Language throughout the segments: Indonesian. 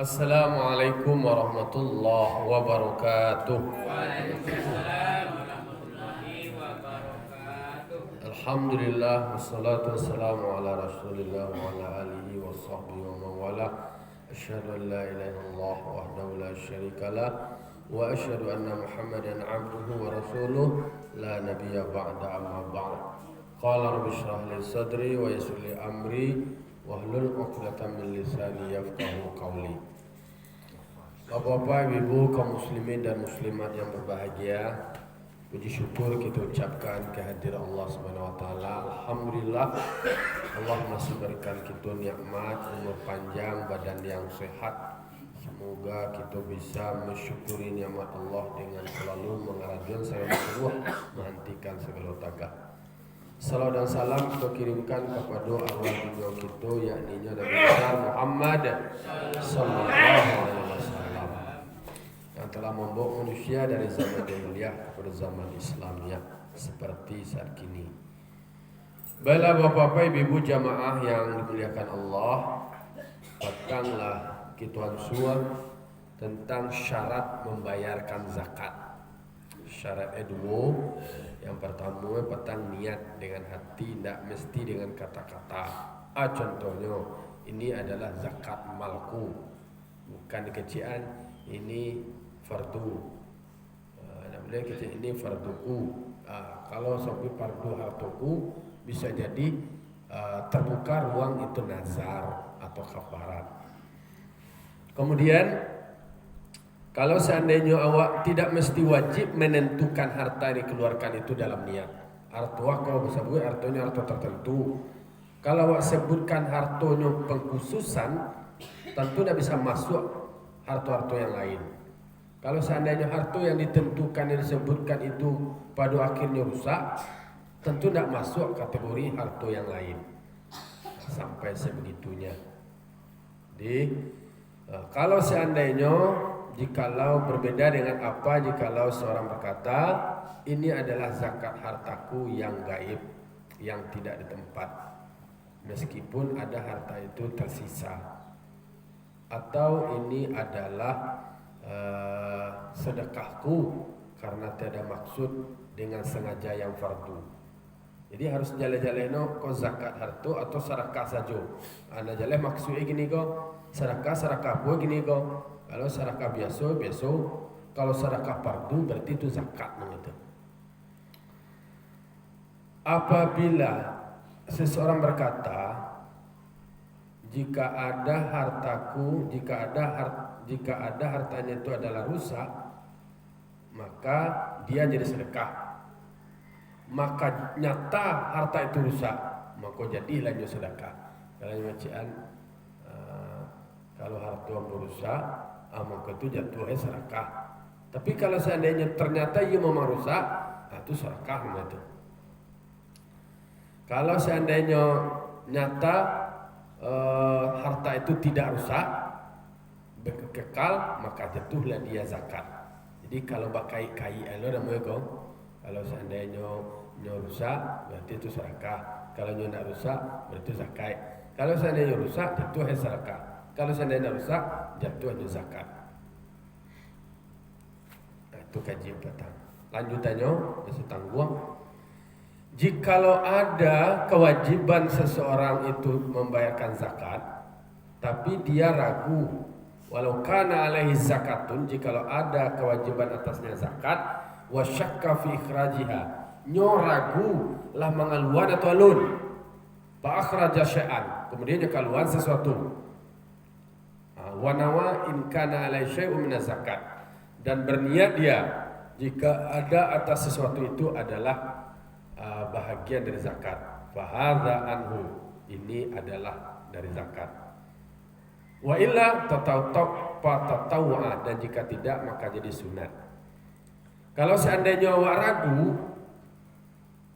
Assalamualaikum warahmatullahi wabarakatuh. Waalaikumsalam warahmatullahi wabarakatuh. Alhamdulillah wassalatu wassalamu ala Rasulillah wa ala alihi wa sahbihi wa man wala. Asyhadu an la ilaha illallah wahdahu la syarika lah wa asyhadu anna Muhammadan abduhu wa rasuluh la nabiyya ba'da amma ba'd. Qala rabbi shrah li sadri wa yassir li amri wahlul 'uqdatam min lisani yafqahu qawli. Bapak-bapak, ibu, kaum muslimin dan muslimat yang berbahagia, puji syukur kita ucapkan kehadiran Allah Subhanahu wa taala. Alhamdulillah Allah masih berikan kita nikmat umur panjang, badan yang sehat. Semoga kita bisa mensyukuri nikmat Allah dengan selalu mengarahkan segala sesuatu, menghentikan segala tagah. Salam dan salam kita kirimkan kepada arwah dunia kita, yakni Nabi besar Muhammad sallallahu alaihi wasallam yang telah membawa manusia dari zaman jahiliyah kepada zaman Islamnya seperti saat kini. Baiklah bapak-bapak, ibu-ibu jamaah yang dimuliakan Allah, petanglah kita ansur tentang syarat membayarkan zakat. Syarat dua. Yang pertama petang niat dengan hati, tidak mesti dengan kata-kata. Contohnya ini adalah zakat malku, bukan kecian, ini fardu. Namanya kecil ini farduku. Kalau sampai fardu hartuku bisa jadi terbuka ruang itu nazar atau kafarat. Kemudian kalau seandainya awak tidak mesti wajib menentukan harta yang dikeluarkan itu dalam niat. Artuah kalau bisa buat artinya harta tertentu. Kalau awak sebutkan hartonya pengkhususan, tentu tidak bisa masuk harta-harta yang lain. Kalau seandainya harta yang ditentukan yang disebutkan itu pada akhirnya rusak, tentu tidak masuk kategori harta yang lain. Sampai sebegitunya. Kalau seandainya jikalau berbeda dengan apa jikalau seorang berkata ini adalah zakat hartaku yang gaib, yang tidak di tempat, meskipun ada harta itu tersisa, atau ini adalah sedekahku karena tiada maksud dengan sengaja yang fardu. Jadi harus jale-jaleno ko zakat harta atau sedekah saja. Ana jale maksudnya gini ko sedekah buat gini ko. Kalau sedekah biasa, kalau sedekah fardu berarti itu zakat begitu. Apabila seseorang berkata, jika ada hartaku, jika ada hartanya itu adalah rusak, maka dia jadi sedekah. Maka nyata harta itu rusak, maka jadilah dia sedekah. Kalau bacaan kalau harta rusak, maka itu jatuhnya sedekah. Tapi kalau seandainya ternyata ia memang rusak, itu sedekah gitu. Kalau seandainya nyata harta itu tidak rusak, kekal, maka jatuhlah dia zakat. Jadi kalau pakai kai namanya kok. Kalau seandainya rusak, berarti itu sedekah. Kalau tidak rusak, berarti zakat. Kalau seandainya rusak, jatuhnya sedekah. Kalau seandainya rusak, jatuhnya zakat. Itu kajian petang. Lanjutannya masih tangguh. Jikalau ada kewajiban seseorang itu membayarkan zakat, tapi dia ragu, walau kana alaihi zakatun, jikalau ada kewajiban atasnya zakat, wa syakka fi ikhrajiha, nyo ragu lah mengaluan atau alun, fa akhraja syai'an, kemudian dia keluar sesuatu, wa nawa in kana alaihi syai'un min zakat, dan berniat dia jika ada atas sesuatu itu adalah bahagian dari zakat, fahadha anhu, ini adalah dari zakat. Wa illa tatawwa, dan jika tidak maka jadi sunat. Kalau seandainya awak ragu,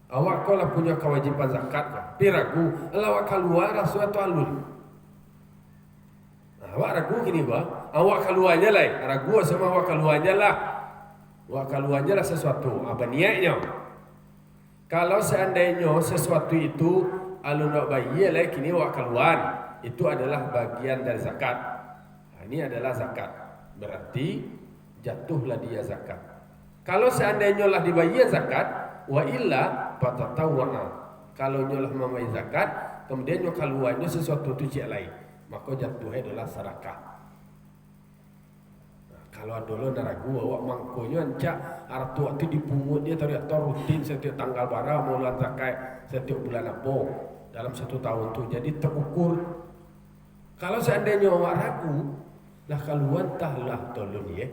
awak kalau punya kewajiban zakat, tapi ragu, awak keluar suatu alun. Awak ragu gini bah, awak keluarnya lah, ragu sama awak keluarnya lah, sesuatu apa niatnya. Kalau seandainya sesuatu itu alun nak bayi lah kini awak keluar, itu adalah bagian dari zakat. Ini adalah zakat. Berarti jatuhlah dia zakat. Kalau seandainya lah dibayar zakat, wa illa fatatawwa. Kalau nyolah membayar zakat, kemudian nyo keluarnya sesuatu tu cik lain, maka jatuhnya adalah sedekah. Kalau dulu naragu awak mangkonya ancak artu waktu dipungut dia atau rutin setiap tanggal bara bulan zakat setiap bulan apa dalam 1 tahun tu, jadi terukur. Kalau seandainya awak ragu, lah kaluan tahlah tolong ya.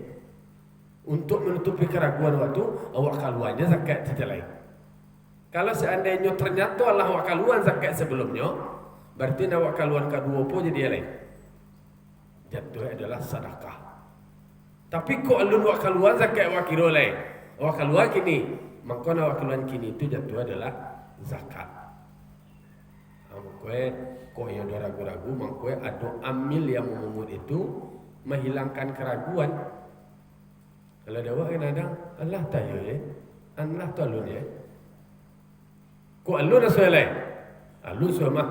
Untuk menutupi keraguan waktu awak kaluannya zakat tidak lain. Kalau seandainya ternyata Allah awak kaluan zakat sebelumnya, berarti awak kaluan kedua pun jadi lain. Jatuh adalah sedekah. Tapi kok alun awak kaluan zakat awak kira lain. Awak kaluan kini, maka awak kaluan kini itu jatuh adalah zakat. Maka kok yang ada ragu-ragu, maka ada amil yang memungut itu menghilangkan keraguan. Kalau ada awak kan ada Allah tahu ya, Allah tahu ya. Kok alun asal lain? Alun semua.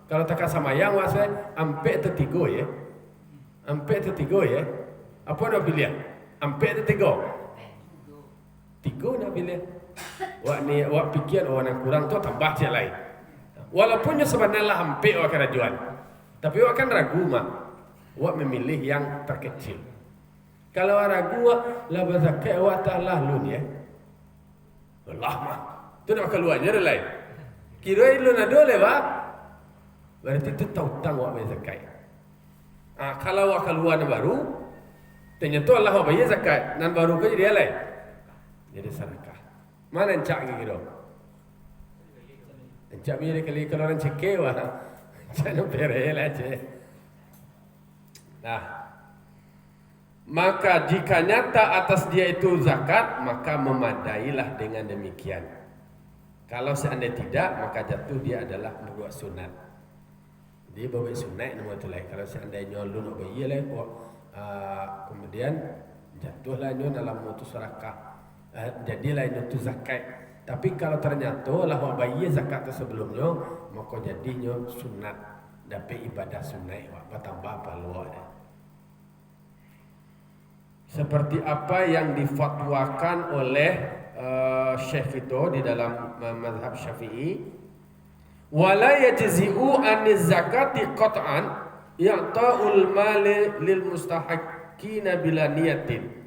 Kalau tak sama yang wasai ampe tertiga ya, ampe tertiga ya. Apa nak pilih? Ampe tertiga. Tiga nak pilih. Wak ni, wak fikir orang yang kurang tu tambah je lain. Walaupun sebenarnya ampe wak kena jual, tapi wak kan ragu mah. Wak memilih yang terkecil. Kalau ragu wak lah berzakat wak ta'ala lun ya. Allah mah. Tu nak keluarnya dah lain. Kira lun ada lewat. Berarti tu tahu wak berzakat. Kalau wak keluar baru, ternyata Allah wak bayar zakat, nan baru ke jadi lain. Jadi sedekah. Mana encak gitu? Encak bila kali kalau orang cekek wah. Jangan perel aja. Nah, maka jika nyata atas dia itu zakat, maka memadailah dengan demikian. Kalau seandainya tidak, maka jatuh dia adalah berbuat sunat. Dia berbuat sunat nama tu lain. Kalau seandainya lu nak bayar lah, kemudian jatuhlah nyo dalam mutus sedekah. Jadilah itu zakat. Tapi kalau ternyata lah wak bayar zakat tu sebelumnya, maka jadinya sunat, dapat ibadah sunat wak bertambah pahala. Seperti apa yang difatwakan oleh Syekh itu di dalam mazhab Syafi'i, wala yajzi'u aniz zakati qat'an ya'ta'ul mali lil mustahiqina bila niyatin.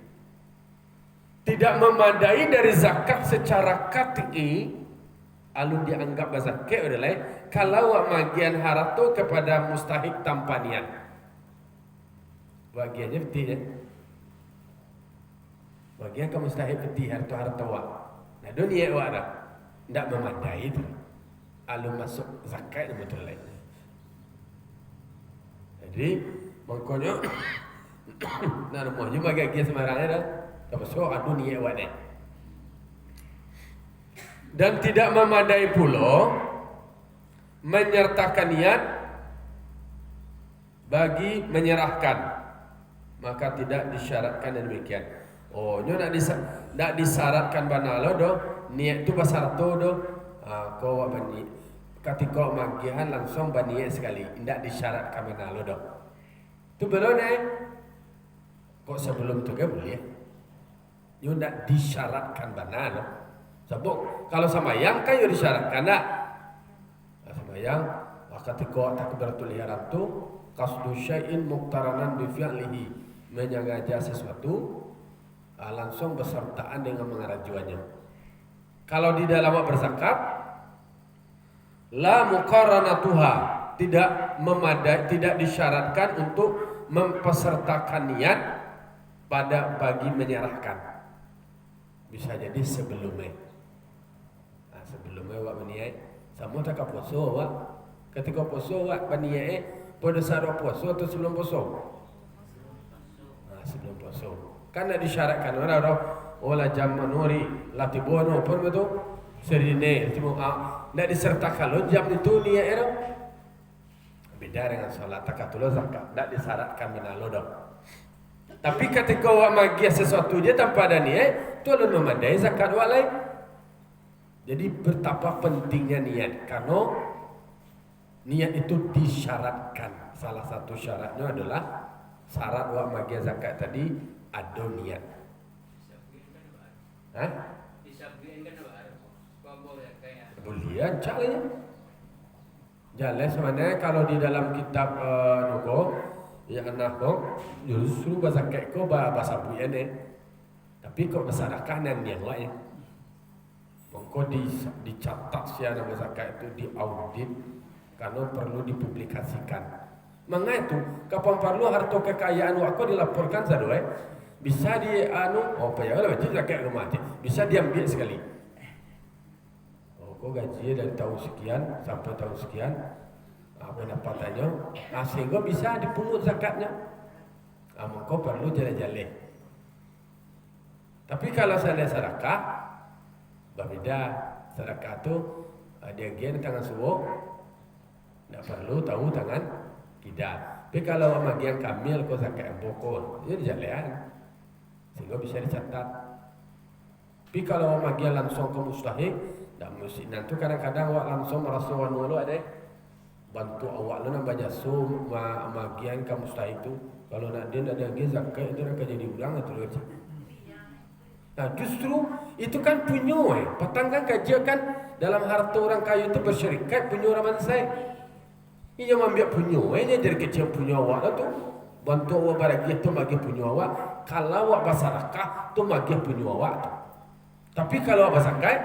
Tidak memadai dari zakat secara qat'i, alun dianggap zakat adalah kalau bagian harta kepada mustahik tanpa niat. Bagiannya betul ya. Bagian ke mustahik betul harta wak. Nah dunia wak dah tidak memadai itu. Alun masuk zakat betul lain. Jadi makanya nah rumahnya bagi semarangnya dah. Tapi so adu niat wak ni. Dan tidak memadai pula menyertakan niat bagi menyerahkan, maka tidak disyaratkan demikian. Oh, nyo nak disyaratkan banalo do niat tu pasal tu do. Kau bani ketika magihan langsung baniat sekali, tidak disyaratkan banalo do. Tu belum kok sebelum tu ke boleh. Nyo nak disyaratkan banalo. Sebab kalau samayang kan yo disyaratkan tak. Samayang ketika takbiratul ihram tu qasdu syai'in muqtaranan bi fi'lihi, menyengaja sesuatu langsung bersertaan dengan mengajuannya. Kalau di dalam berzakat la muqaranatuha, tidak memadai, tidak disyaratkan untuk mempesertakan niat pada bagi menyerahkan. Bisa jadi sebelumnya. Sebelumnya awak berniat, sama tak puasa awak. Ketika puasa awak berniat pada saat puasa atau sebelum puasa? Sebelum puasa. Kan nak disyaratkan orang olah jam nuri latibono pun betul. Serine cuma nak disertakan lo jam itu niat era. Beda dengan solat takatul zakat, tak disyaratkan menalo dah. Tapi ketika awak magi sesuatu dia tanpa ada niat, tu adalah memadai zakat awak lain. Jadi betapa pentingnya niat, karena niat itu disyaratkan. Salah satu syaratnya adalah syarat wak magi zakat tadi ada niat. Hah? Disabuin kan baru. Boleh kayak. Boleh caranya. Jalan sebenarnya kalau di dalam kitab nuko ya anak kok justru zakat ko bahasa buyan tapi kok bersedekah nan yang lain. Maka dicatat sia nama zakat itu diaudit karena perlu dipublikasikan. Mangga itu kapan perlu harta kekayaan wako dilaporkan sadoe bisa di apa ya wajib zakat rumah bisa diambil sekali. Kok gaji dari tahun sekian sampai tahun sekian pendapatannya sehingga bisa dipungut zakatnya. Maka perlu jalan-jalan. Tapi kalau saya sedekah berbeda. Sedekah itu dia gen tangan suwo tidak perlu tahu tangan tidak. Tapi kalau bagian kamil kau zakat yang pokok itu jalan sehingga bisa dicatat. Tapi kalau bagian langsung ke mustahik tak mesti nanti kadang-kadang awak langsung merasa wanu ada bantu awak lu nak baca sum bagian ke mustahik itu kalau nak dia ada lagi zakat itu nak jadi ulang atau lagi. Nah justru itu kan punya petangkan kajian dalam harta orang kaya itu bersyarikat punya orang saya. Ia ambil punya ini dari kecil punya awak lah tu bantu awak bagi tu bagi punya awak kalau awak bersedekah tu bagi punya awak tu. Tapi kalau awak berzakat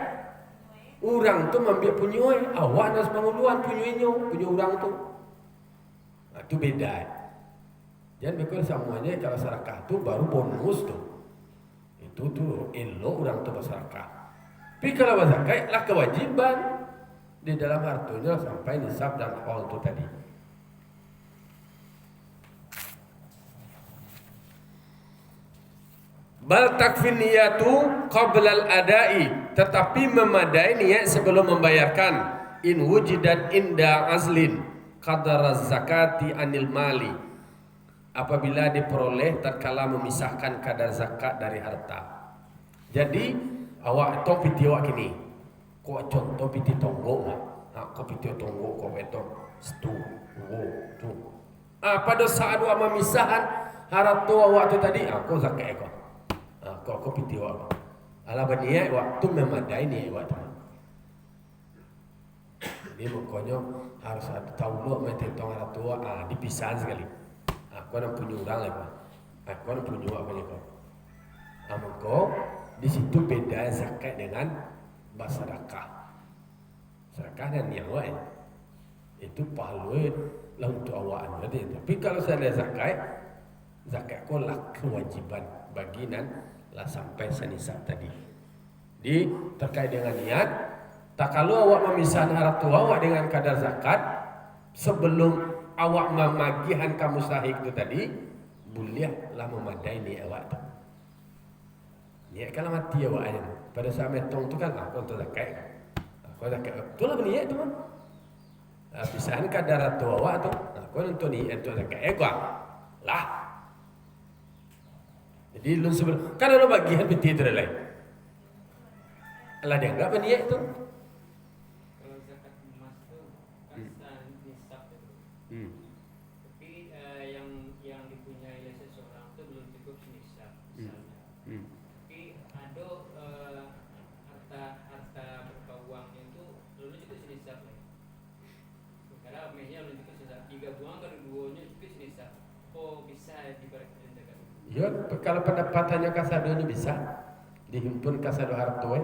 orang tu ambil punya awak nak semanguluan punya orang tu. Nah, tu beda. Jangan mikir semuanya kalau sedekah tu baru bonus tu. Itu tu elok orang tu bersedekah. Tapi kalau berzakat lah kewajiban di dalam hartanya sampai nisab dan haul itu tadi. Bal takfin niyatu qabla al-adai, tetapi memadai niat sebelum membayarkan. In wujidat inda azlin qadar zakati anil mali, apabila diperoleh tatkala memisahkan kadar zakat dari harta. Jadi awak to piti awak kini ko contoh piti tonggo ko piti tonggo ko beto stu wo tu pada saat awak memisahkan harta awak tu tadi ko zakat ko piti awak ala baniya waktu memadai ni awak tu. Jadi makanya harus ada tahu lo metong harta awak dipisah sekali. Aku nak punya orang lagi, aku nak punya apa ni kau? Amako di situ beda zakat dengan bersedekah. Sedekah dan yang lain itu pahalui lah untuk awak nanti. Tapi kalau saya ada zakat kau lah kewajiban bagian lah sampai senisab tadi. Di terkait dengan niat, tak kalau awak memisahkan harta awak dengan kadar zakat sebelum awak memagihan kamu sahih itu tadi, bolehlah memadai ni awak tu. Niat kalau mati awak aja. Pada saat metong tu kan aku untuk zakat. Aku zakat. Itulah niat tu kan. Pisahan kadar tu awak tu. Aku untuk niat untuk zakat. Gua lah. Jadi lu sebelum kan lu bagian peti tu lain. Allah dia enggak niat tu. Yang dipunyai oleh seseorang itu belum cukup senisab misalnya. Tapi ada harta berupa uangnya itu belum cukup senisab. Karena amehnya belum cukup senisab. 3 buang kalau duanya cukup senisab. Bisa diberikan zakat. Ya, kalau pendapatannya kasadonya bisa dihimpun kasado harta. Ya.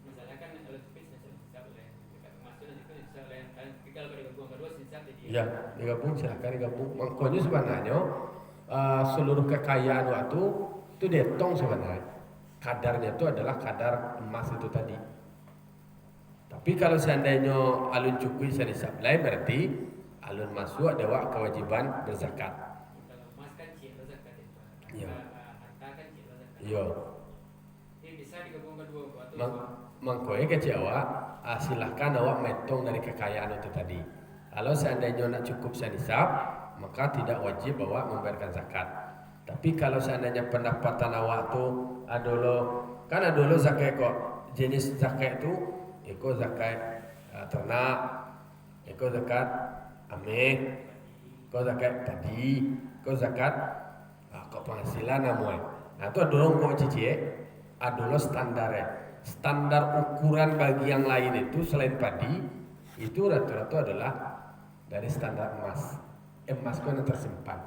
Misalnya kan kalau cukup senisab oleh zakat termasuk dan cukup senisab oleh kan kalau pada buang kedua senisab jadi. Ya, digabung silahkan digabung. Makanya sebenarnya seluruh kekayaan waktu itu dihitung sebenarnya. Kadarnya itu adalah kadar emas itu tadi. Tapi kalau seandainya alun cukui senisab lain berarti alun masuk ada kewajiban berzakat. Kalau emas kan cik zakat itu. Ya. Harta kan cik zakat. Ya. Ini bisa digabung kedua atau mangkoe kecil awak silahkan awak metong dari kekayaan itu tadi. Kalau seandainya nak cukup senisab, maka tidak wajib awak membayarkan zakat. Tapi kalau seandainya pendapatan awak tu kan ada lo zakat kok. Jenis zakat tu ikut zakat ternak, ikut zakat ameh, ikut zakat padi, Kau zakat, kau penghasilan namuai. Nah itu adalah kau cici, adalah standarnya. Standar ukuran bagi yang lain itu selain padi, itu rata-rata adalah dari standar emas. Emas kau yang tersimpan.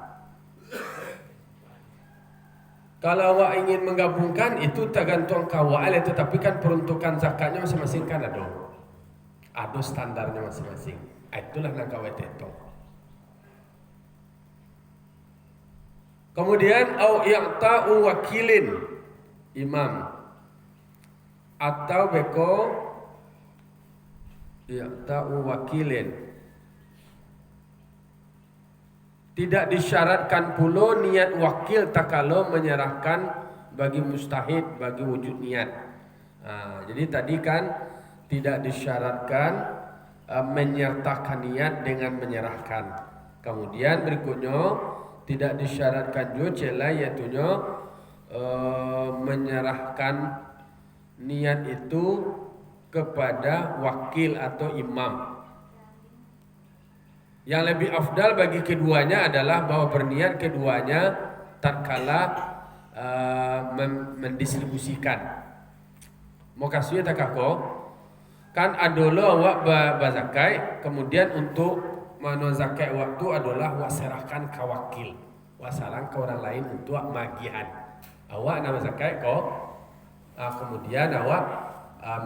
Kalau awak ingin menggabungkan itu tergantung kawal itu, tapi kan peruntukan zakatnya masing-masing kan ada standarnya masing-masing. Itulah yang kawal itu. Kemudian au i'ta'u wakilin imam atau beko i'ta'u wakilin. Tidak disyaratkan pula niat wakil tak kalau menyerahkan bagi mustahid, bagi wujud niat. Jadi tadi kan tidak disyaratkan menyertakan niat dengan menyerahkan. Kemudian berikutnya tidak disyaratkan juga celah yaitu menyerahkan niat itu kepada wakil atau imam. Yang lebih afdal bagi keduanya adalah bahwa berniat keduanya tatkala mendistribusikan. Mau kasih tak kau? Kan adalah awak bazakai, kemudian untuk zakat waktu adalah awak serahkan ke wakil, awak serahkan ke orang lain untuk magihan. Awak nama zakat kau, kemudian awak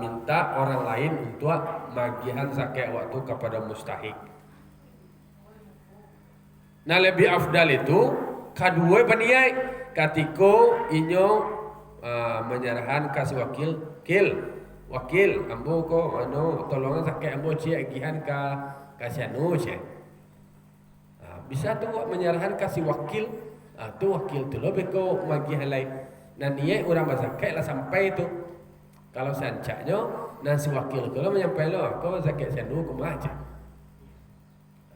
minta orang lain untuk magihan zakat waktu kepada mustahik. Nah lebih afdal itu kedua peniai ketika inyo menyerahkan kasih wakil ambo ko tolongan zakat ambo cie agihan kasih cie. Bisa tu menyerahkan kasih wakil, tu wakil tu lebih ko magihan lain. Nah niat orang zakat lah sampai itu. Kalau sancaknya nasi wakil kalau menyampai lo ko zakat sanu ko aja.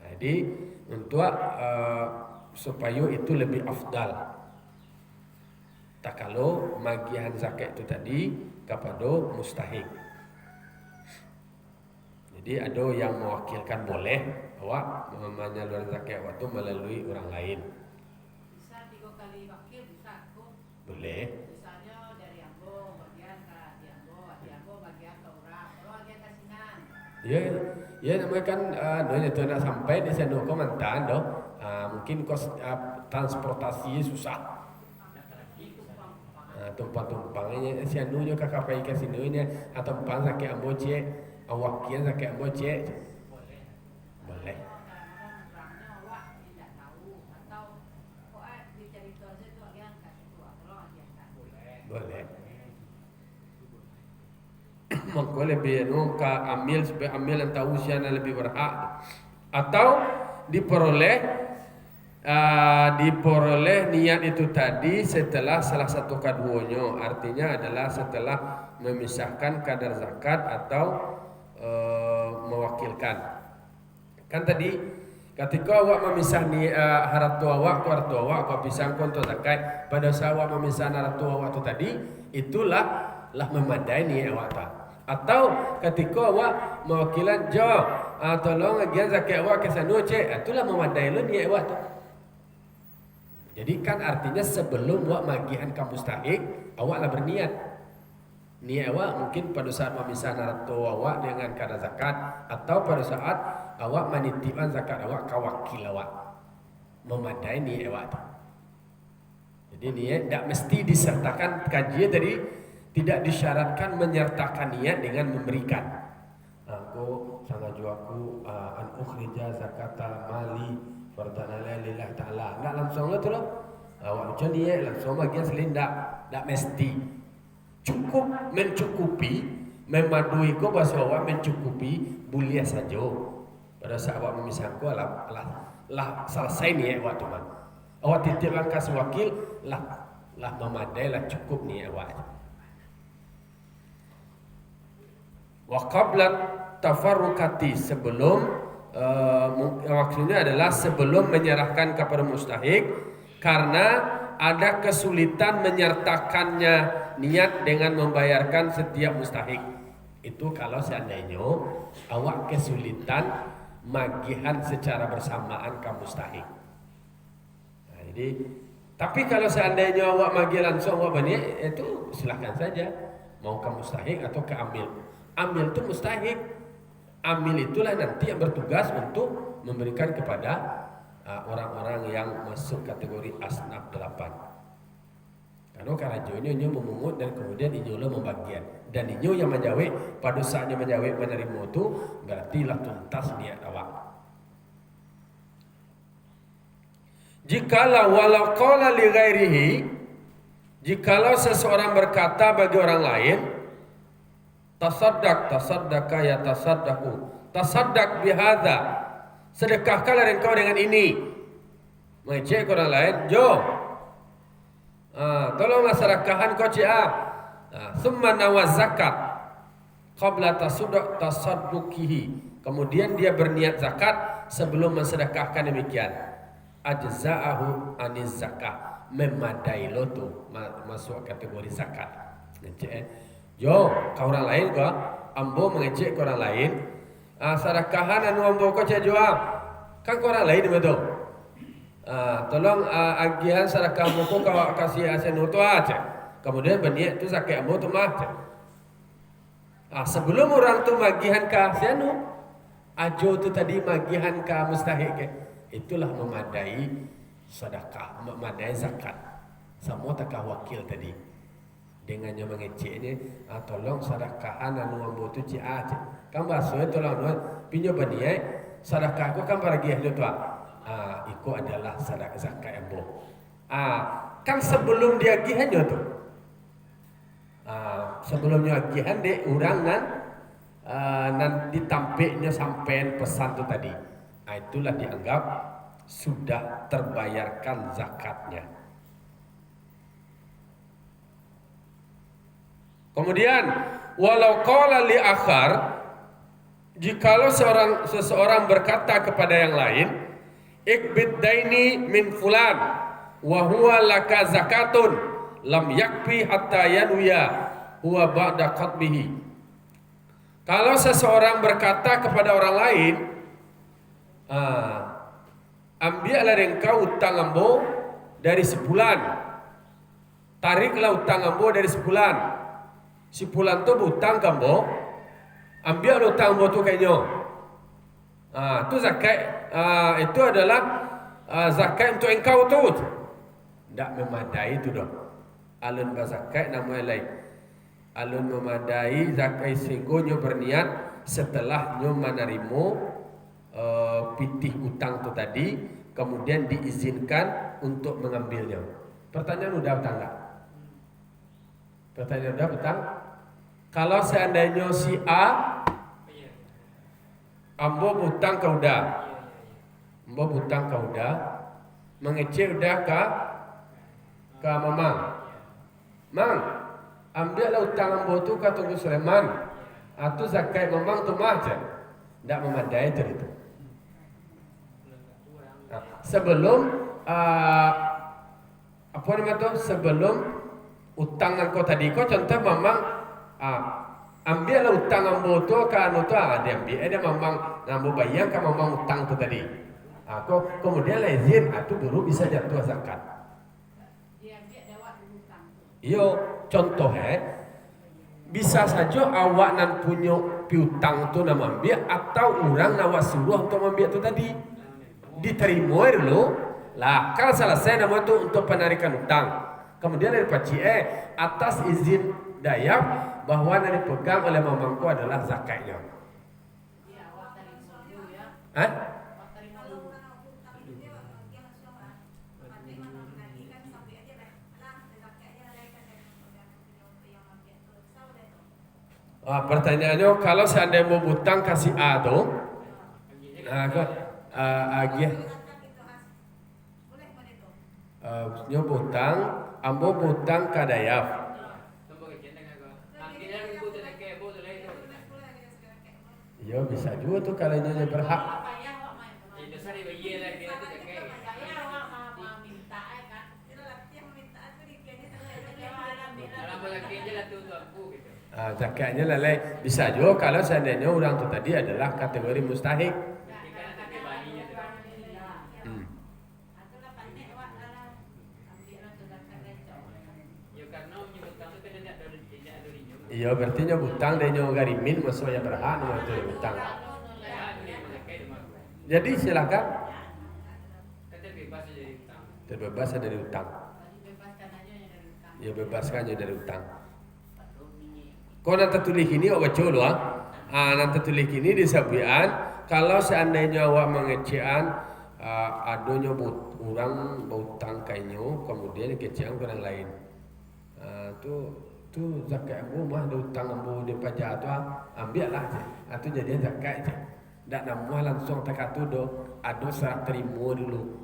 Jadi untuk supaya itu lebih afdal. Tak kalau magihan zakat itu tadi kepada mustahik. Jadi ada yang mewakilkan boleh awak menyalurkan zakat waktu melalui orang lain. Bisa 3 kali wakil bisa kok. Boleh. Misalnya dari ambo bagian ke diambo bagian ke orang, kalau bagian kasinan. Ya namanya kan doanya tu nak sampai di sana kau mantan doh. Mungkin kos transportasi susah. Tumpang-tumpangnya si anunya kakak pergi ke sini ni atau tumpang sakit ambo cek, awak kian sakit ambo cek. Boleh. Orangnya awak tidak tahu atau kok dicari tu aja tu yang kasih tu kalau dia kan. Boleh. Maka lebih ambil supaya ambil yang tahu siapa lebih berhak atau diperoleh niat itu tadi setelah salah satu keduanya, artinya adalah setelah memisahkan kadar zakat atau mewakilkan. Kan tadi ketika awak memisah haratu awak kau pisah konto zakat, pada saat awak memisah haratu awak itu tadi itulah memadai niat awak tak. Atau ketika awak mewakilan tolong agian zakat awak ke sana cek, itulah memadai lo niat awak tu. Jadi kan artinya sebelum awak magihan ke mustahik, awaklah berniat. Niat awak mungkin pada saat memisah harta awak dengan kadar zakat, atau pada saat awak menitipkan zakat awak ke wakil awak. Memadai niat awak tu. Jadi niat tak mesti disertakan kajian tadi. Tidak disyaratkan menyertakan niat dengan memberikan. Aku sangat juaku an ukhrija zakata mali fardana lillahi ta'ala. Enggak langsung tu loh. Awak macam niat langsung bagian selindak. Tak mesti. Cukup mencukupi, memadui ko bahasa awak mencukupi boleh saja. Pada saat awak memisahkan lah selesai niat awak tu man. Awak titipkan kasih wakil lah memadai lah cukup niat awak. Wa qabla tafarruqati sebelum maksudnya adalah sebelum menyerahkan kepada mustahik karena ada kesulitan menyertakannya niat dengan membayarkan setiap mustahik. Itu kalau seandainya awak kesulitan magihan secara bersamaan ke mustahik. Nah, jadi Jadi, tapi kalau seandainya awak magi langsung awak bani, itu silahkan saja. Mau ke mustahik atau ke amil. Amil itu mustahik. Amil itulah nanti yang bertugas untuk memberikan kepada orang-orang yang masuk kategori asnaf 8. Karena karajo ini memungut dan kemudian inyolah membagian. Dan inyo yang menjawab, pada saatnya menjawab menerima itu berarti lah tuntas niat awak. Jikalau walau qala li ghairihi, jikalau seseorang berkata bagi orang lain, tasaddaka ya tasaddaku, tasaddaq bihadza, sedekahkanlah engkau dengan ini. Mengejek orang lain, jo, tolonglah sedekahkan kau summa nawaz zakat qabla tasadduqihi, kemudian dia berniat zakat sebelum mensedekahkan demikian. Ajza'ahu aniz zakah, memadai lo tu masuk kategori zakat. Ngecek, yo kau orang lain kau ambo mengecek kau orang lain, sedekahan anu ambo kau cek jual, kan kau orang lain betul. Tolong agihan sedekah ambo kau kasih asenu tu aja. Kemudian berniat tu zakat ambo tu mah. Sebelum orang tu magihan ka asenu, ajo tu tadi magihan ka mustahik ke. Itulah memadai sedekah, memadai zakat. Semua takah wakil tadi. Dengan yang mengeceknya, tolong sedekahan anu ambo tu ci aja. Kan bahasa tolong pinjam baniai sedekah aku kan bagi ahli tu. Itu adalah sedekah zakat ambo. Kan sebelum dia gihannya tu. Sebelumnya gihan dek orang nan ditampiknya sampai pesan tu tadi. Itulah dianggap sudah terbayarkan zakatnya. Kemudian walau qala li akhar, jikalau seseorang berkata kepada yang lain, ikbid daini min fulan wa huwa laka zakatun lam yakfi hatta yanwiya huwa ba'da qatbihi. Kalau seseorang berkata kepada orang lain, ambillah engkau utang ambo dari sebulan, tariklah utang ambo dari sebulan. Sebulan tu utang kambo, ambil utang ambo tu kayaknya. Itu zakat. Itu adalah zakat untuk engkau tu. Tak memadai tu dah. Alun zakat namanya lain. Alun memadai zakat sehingga berniat setelahnya menerima pitih utang tu tadi, kemudian diizinkan untuk mengambilnya. Pertanyaan udah betang tak? Pertanyaan udah betang? Kalau seandainya si A ambo butang kau dah, ambo butang kau dah, mengecek udah ke mamang, mang, ambillah utang ambo tu ke Tunggu Sulaiman, atau zakat mamang tu macam, tak memadai tu itu. Sebelum apa nama tu? Sebelum utang kau tadi, kau contoh mamang ambillah utang ambo tu ke anu tu, dia ambil, dia mamang ambo bayang ke mamang utang tu tadi. Kau kemudian izin, itu baru bisa jatuh zakat. Dia ambil lewat hutang. Iyo, contoh bisa saja awak nan punya piutang tu nama ambil, atau orang nawas suruh untuk ambil tu tadi. Diterima dulu lah, kalau selesai nama itu untuk penarikan utang, kemudian dari paci atas izin dayak bahwa yang dipegang oleh mamangku adalah zakatnya. Iya, awak terima dulu ya. Hah? Awak terima dulu. Pertanyaannya kalau seandainya mau butang kasih A tu, agih nyo butang, ambo butang kadayaf. Ya bisa juga tuh kalau nyonya berhak. Zakatnya lalai bisa juga kalau seandainya orang itu tadi adalah kategori mustahik. Iya berarti nyo hutang dan nyo garimin maksudnya berhak nyo itu hutang. Ya, ini yang zakat itu mah. Jadi silakan Kata bebas aja dari utang. terbebas dari hutang. Dibebaskan aja yang dari utang. Ya bebaskan nyo dari hutang. Kau nanti tulis ini awak baca dulu nanti tulis ini disabian kalau seandainya awak mengecean adonyo orang berhutang kainyo kemudian kecean ke orang lain. Tu zakat ambo mah ada hutang ambo di pajak tu ambil lah je. Itu jadi zakat je. Ndak nama langsung tak tu do ado serah terima dulu.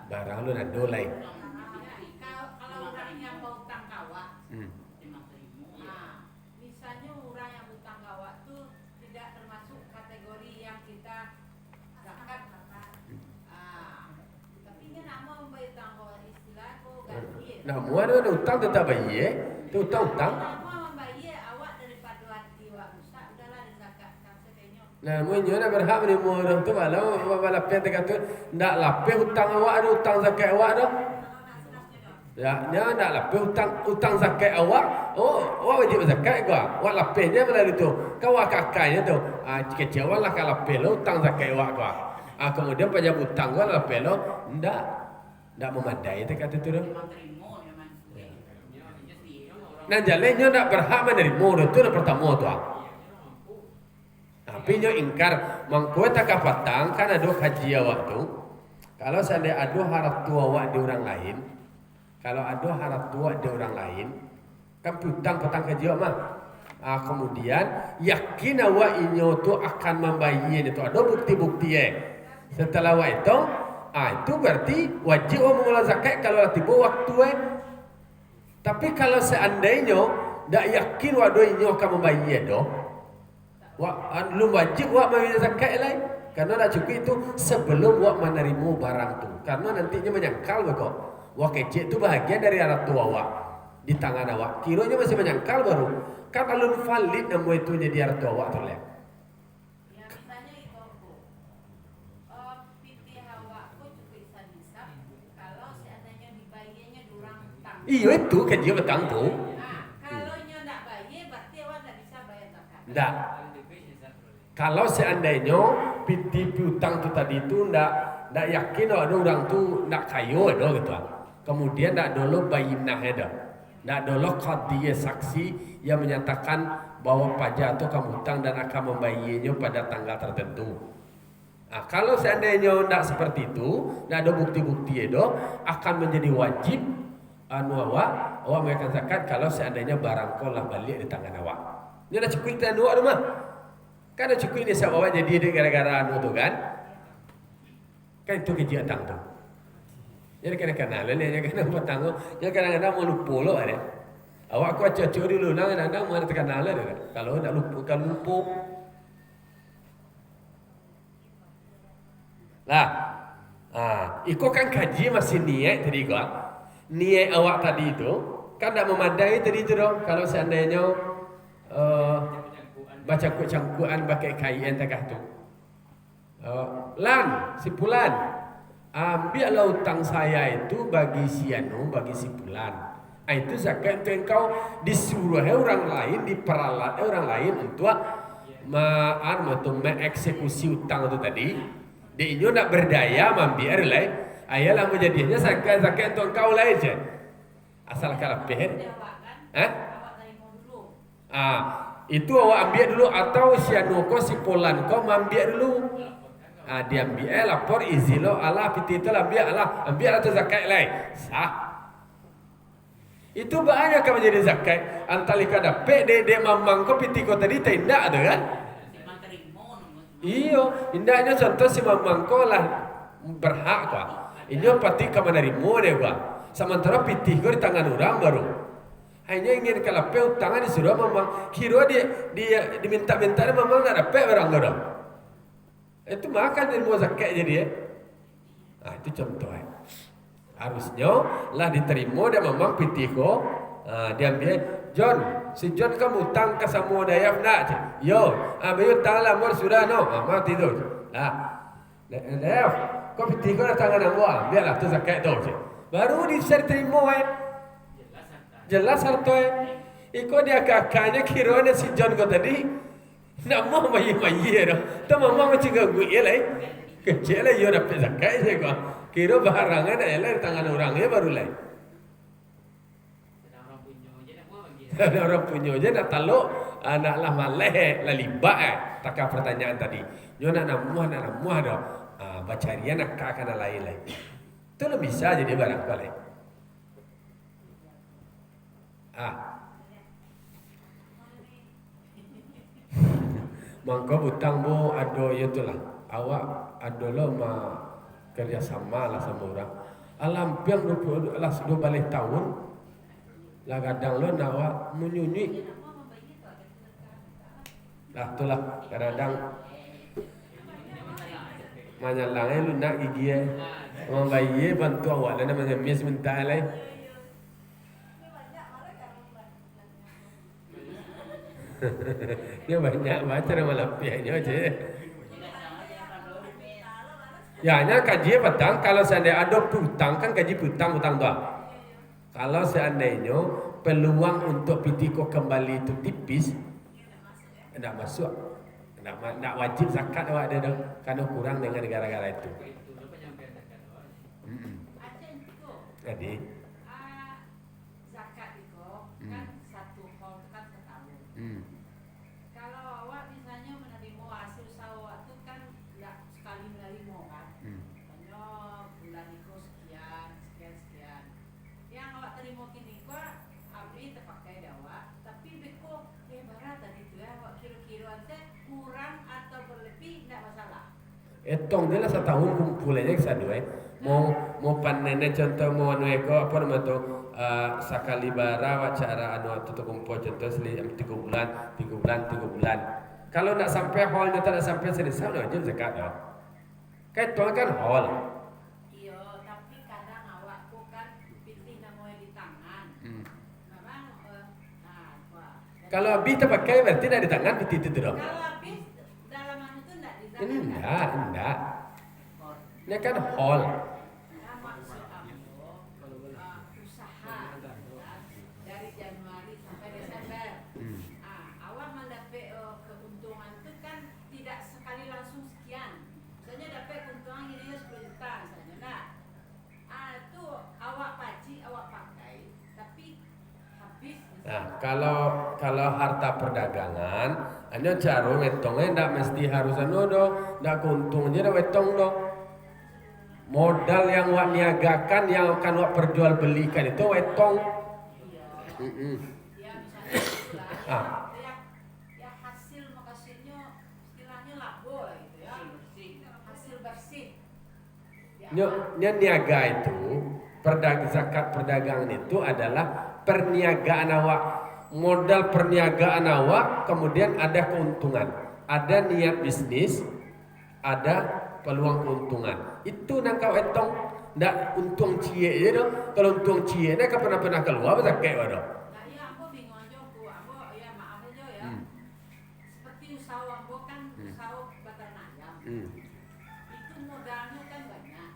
Barang lu nak do lain. Kalau orang yang mau utang kawat, Hmm. nah, misalnya orang yang utang kawat tuh tidak termasuk kategori yang kita zakat. Tapi dia nak mau membayar utang kawat istilah kok gaji. Nah, mua ada hutang tetap bayar. Tu hutang. Mau membayar awak daripada hati awak rusak, udahlah dizakatkan sekenya. Nah, munyo nak berhak menerima orang tu walau lapeh tak kata ndak lapeh hutang awak ada hutang zakat awak dah. Ya, nya ndak lapeh hutang zakat awak. Oh, awak wajib zakat gua. Awak lapehnya mana itu? Kau kakaknya tu. Kecewa lah kalau lapeh lo hutang zakat awak gua. Kemudian pajak hutang gua lapeh lo ndak memadai tak kata tu dah. Nah, jalannya ndak berhak menerima itu dah pertama tu. Tapi nyo ingkar mangko tak kapatang kan ada haji awak tu. Kalau seandainya ada harap tua awak di orang lain, kalau ada harap tua di orang lain, kan putang petang haji awak mah. Kemudian yakin awak inyo tu akan membayar itu ada bukti-bukti Setelah awak itu berarti wajib awak mengelola zakat kalau tiba waktu Tapi kalau seandainya ndak yakin awak do inyo akan membayar doh. Belum wajib awak membayar zakat lain. Karena dah cukup itu sebelum awak menerima barang tu. Karena nantinya menyangkal kok. Wah kecil tu bahagian dari anak tua awak di tangan awak. Kiranya masih menyangkal baru. Kan alun valid nama itu jadi anak tua awak tu lihat. Ya misalnya itu pitih awak pun juga bisa hisap kalau seandainya dibayarnya durang utang. Iya itu kerja petang tu. Kalau nyo ndak bayar berarti awak ndak bisa bayar zakat. Ndak. Kalau seandainya piti piutang tu tadi tu ndak yakin ada orang tu ndak kayo ada gitu. Kemudian ndak dulu bayinah ada. Ndak dulu qadiyah saksi yang menyatakan bahwa pajak tu kamu hutang dan akan membayarnya pada tanggal tertentu. Kalau seandainya ndak seperti itu, ndak ada bukti-bukti itu akan menjadi wajib awak mengeluarkan zakat kalau seandainya barang kau lah balik di tangan awak. Ini dah cukup kita awak rumah. Kan dah cukup ini sebab awak jadi dia gara-gara tu kan. Kan itu kegiatan tu. Jadi kadang-kadang lain kadang petang tu, jadi kadang-kadang mau lupa lo ada. Awak kau cuci dulu kadang-kadang mau tekan nala dia. Kalau nak lupa kan lupa. Lah. Ikut kan kaji masih niat tadi kau. Niat awak tadi itu kan tak memadai tadi itu dong. Kalau seandainya baca cangkuan pakai kain takah tu. Lan, si Pulan, ambillah hutang saya itu bagi si Anu, bagi si Pulan. Itu zakat itu engkau disuruh orang lain, diperalat orang lain untuk mengeksekusi hutang itu tadi. Dia ini nak berdaya mambiar lah. Ayalah menjadinya zakat itu engkau lah je. Asal kalau peh. Awak terima dulu. Itu awak ambil dulu atau si Anu ko si Pulan ko mambiar dulu. Dia ambil lapor izin lo Allah piti itu ambil atau zakat lain sah. Itu banyak akan menjadi zakat. Antalika dapat de mamang ko piti ko tadi tidak ada kan? Iyo, indahnya contoh si mamang ko lah berhak ko. Ini pati ka menerima dia ko. Sementara piti ko di tangan orang baru. Hanya ingin kalau tangan disuruh mamang, kira dia diminta-minta mamang nak dapat barang orang. Itu makan dari mau zakat jadi itu contoh harusnya lah diterima dia memang pitiko dia ambil John si John kamu hutang ke semua Dayaf nak yo bayu hutang lah mor sudah no mati tu Dayaf kau pitiko dah tangan ambo ambil lah tu zakat tu baru diterima jelas harta Iko dia kakaknya kiranya si John kau tadi. Nak mau mayi dah. Tak mau macam gue elai. Kecil lah yo dapat zakat je kau. Kira barangnya dah elai tangan orangnya baru lai. Ada orang punya aja nak mau lagi. Ada orang punya je nak taluk anak lah maleh lah libat takkan pertanyaan tadi. Yo nak namuah dah. Baca dia nak kakak lain lai. Itu lo bisa jadi barang balik. Mangko butang bu ado itu lah. Awak ado lo ma kerjasama lah sama orang. Alampiang 20 lah sudah balik tahun. Lah kadang lo nawa menyunyi. Lah itulah kadang manyalangnya lu nak gigi bayi bantu awak dan namanya mis minta lai. Dia banyak baca nama lapiannya aja. Ya, nya kaji petang kalau seandainya ada putang kan kaji putang tu. Kalau seandainya peluang untuk pitiko kembali itu tipis, tidak masuk. Tidak wajib zakat awak ada dah, karena kurang dengan negara-negara itu. Itu lo penyampaian zakat awalnya. Jadi, Zakat itu kan satu hal kan setahun. Kalau awak misalnya menerima hasil usaha awak tu kan tidak sekali menerima kan. Hanya bulan itu sekian. Yang awak terima kini kau abri terpakai dah awak. Tapi beko barat tadi tu awak kira-kira ante kurang atau berlebih tidak masalah. etong dia lah setahun kumpul aja kesana mau panen contoh mau anu eko apa nama tu sakali bara wacara anu tu kumpul contoh seli 3 bulan. Kalau nak sampai hall tak nak sampai selesai dah je zakat dah. Kai tuan kan hall. Iya, tapi kadang awak tu kan pilih nama di tangan. Memang Kalau habis terpakai berarti dah di tangan piti itu dah. kalau habis dalam anu tu tidak di tangan. Enggak. Ini kan hall. Maksud aku usaha dari Januari sampai Desember. Awak mendapat keuntungan tu kan tidak sekali langsung sekian. Misalnya dapat keuntungan ini 10 juta misalnya. Nah, tu awak paci, awak pakai, tapi habis. Nah, kalau harta perdagangan, hanya cara wetongnya tidak mesti harus anu do, tidak keuntungannya dah wetong do. Modal yang wak niagakan yang akan wak perjualbelikan itu wetong. Ya misalnya ya hasil makasihnya istilahnya labo lah gitu ya. Hasil bersih. Nya niaga itu zakat perdagangan itu adalah perniagaan awak, modal perniagaan awak, kemudian ada keuntungan, ada niat bisnis, ada peluang keuntungan. Itu nak kau etong, ndak untung cie je doh. Kalau untung cie nak kau pernah keluar zakat wadah. Nah, ya aku bingung aja aku ya maaf aja ya. Seperti usaha aku kan usaha beternak ayam. Itu modalnya kan banyak.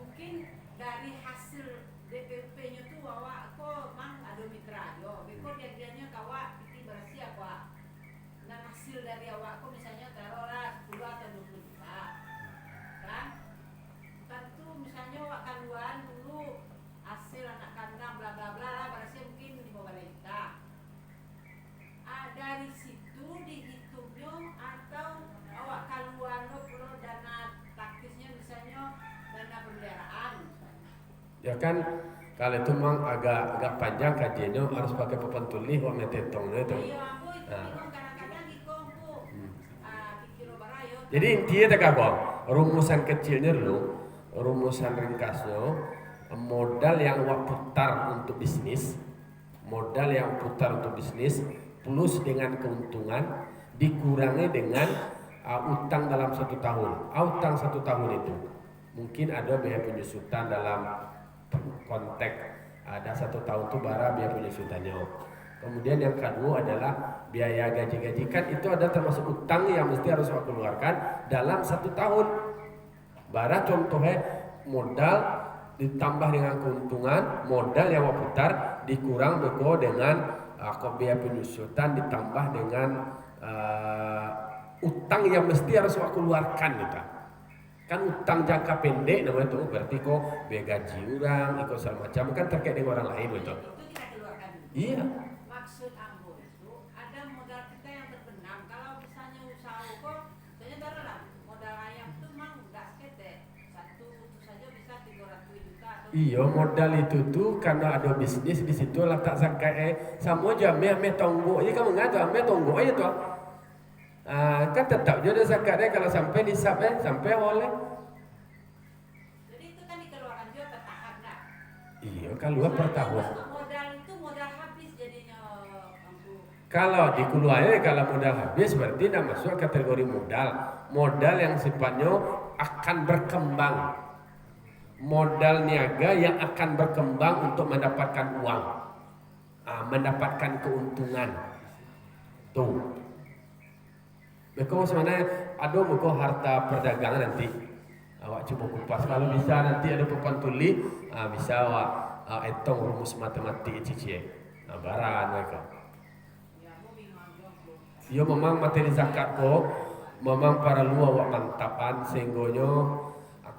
Mungkin dari hasil DPP-nya tuh awak kok mang ada mitra yo. Beko dia-dianya kawak piti bersih apa. Nah, hasil dari awak kok misalnya taruhlah 10 atau 20 juta. Kan? Tentu misalnya awak kanduan dulu hasil anak kandang bla bla bla lah bersih mungkin 15 juta. Dari situ dihitungnya atau awak kanduan lo perlu dana taktisnya misalnya dana pemeliharaan misalnya. Ya kan kalau itu memang agak panjang kajiannya harus pakai papan tulis wak metetongnya itu. Iya, aku itu bingung kadang-kadang di kompu. Pikir barayo. Jadi intinya tak apa, rumusan kecilnya dulu, rumusan ringkasnya, modal yang wak putar untuk bisnis, plus dengan keuntungan dikurangi dengan utang dalam 1 tahun. Utang 1 tahun itu mungkin ada biaya penyusutan dalam konteks ada 1 tahun itu bara biaya penyusutannya. Kemudian yang kedua adalah biaya gaji-gaji, kan itu ada termasuk utang yang mesti harus keluarkan dalam 1 tahun. Bara contohnya modal ditambah dengan keuntungan, modal yang putar dikurang beko dengan kok biaya penyusutan ditambah dengan utang yang mesti harus aku keluarkan gitu. Kan utang jangka pendek namanya itu, berarti kok biaya gaji orang, ikut segala macam kan terkait dengan orang lain gitu. Itu kita keluarkan dulu. Iya. Maksud ambo itu ada modal kita yang terbenam. Kalau misalnya usaha kok, saya taruhlah modal ayam itu memang nggak sekete. Satu itu saja bisa 300 juta atau Iya, modal itu tuh karena ada bisnis di situ letak zakat sama aja meh tonggok aja kamu ngata meh tonggok aja tuh. Kan tetap juga ada zakatnya kalau sampai nisab sampai oleh. jadi itu kan dikeluarkan juga bertahap dah. Iya, keluar per tahun. Modal itu modal habis jadinya ambo. Kalau dikeluarkan kalau modal habis berarti tidak masuk kategori modal. Modal yang sifatnya akan berkembang. Modal niaga yang akan berkembang untuk mendapatkan uang, mendapatkan keuntungan. Tuh. Beko sebenarnya ada muka harta perdagangan nanti. Awak coba kupas. Kalau bisa nanti ada papan tuli, bisa awak etong rumus matematik cici. Baran mereka. Ya ambo bingung juga. Yo memang materi zakat kok, memang para lu awak mantapan sehinggonya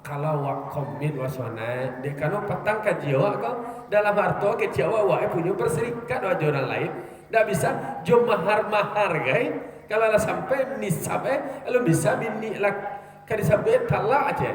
kalau awak komit wasana, dek kano petang kaji awak kau dalam harta kecil awak punya berserikat wajah orang lain. Tidak bisa jom mahar guys. Kalau lah sampai nisab lalu bisa bini lah kan sampai talak aja.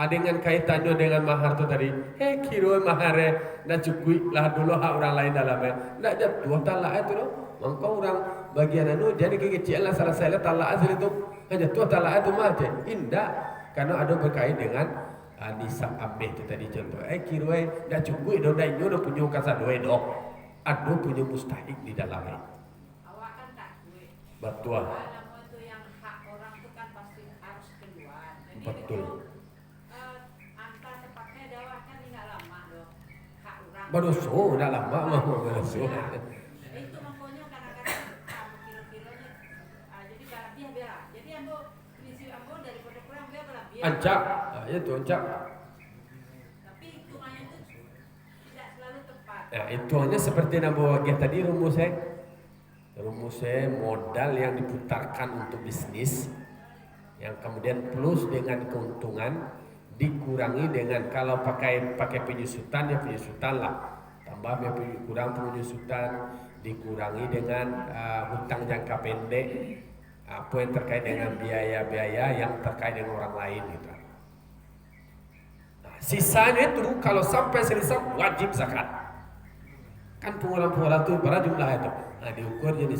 Dengan kaitannya dengan mahar tu tadi, kira mahar dah cukup lah dulu hak orang lain dalamnya. Tidak ada dua talak itu loh. Maka orang bagian anu jadi kecil lah salah saya talak asal itu hanya dua talak itu mah aja. Indah karena ada berkait dengan nisab ameh itu tadi contoh. Kira dah cukup dah inyo dah punya kasar dua dah. Ada punya mustahik di dalamnya. Awak kan tak duit. Betul. Namun itu yang hak orang itu kan pasti harus keluar. Jadi Betul. itu angka tepatnya adalah kan nggak lama loh hak orang. Baru dah lama mah baru Itu makanya kadang-kadang kira-kiranya jadi berlebihan biar. Jadi ambo prinsip ambo daripada kurang biar berlebihan. Ancak, itu ancak. Tapi hitungannya itu tidak selalu tepat. Nah, itu hanya seperti nabo bagi tadi rumusnya modal yang diputarkan untuk bisnis yang kemudian plus dengan keuntungan dikurangi dengan kalau pakai penyusutan ya penyusutan lah tambah kurang penyusutan dikurangi dengan hutang jangka pendek apa yang terkait dengan biaya-biaya yang terkait dengan orang lain gitu. Nah, sisanya itu kalau sampai selesai wajib zakat. Kan pengeluaran itu berapa jumlah itu? Nah diukur jadi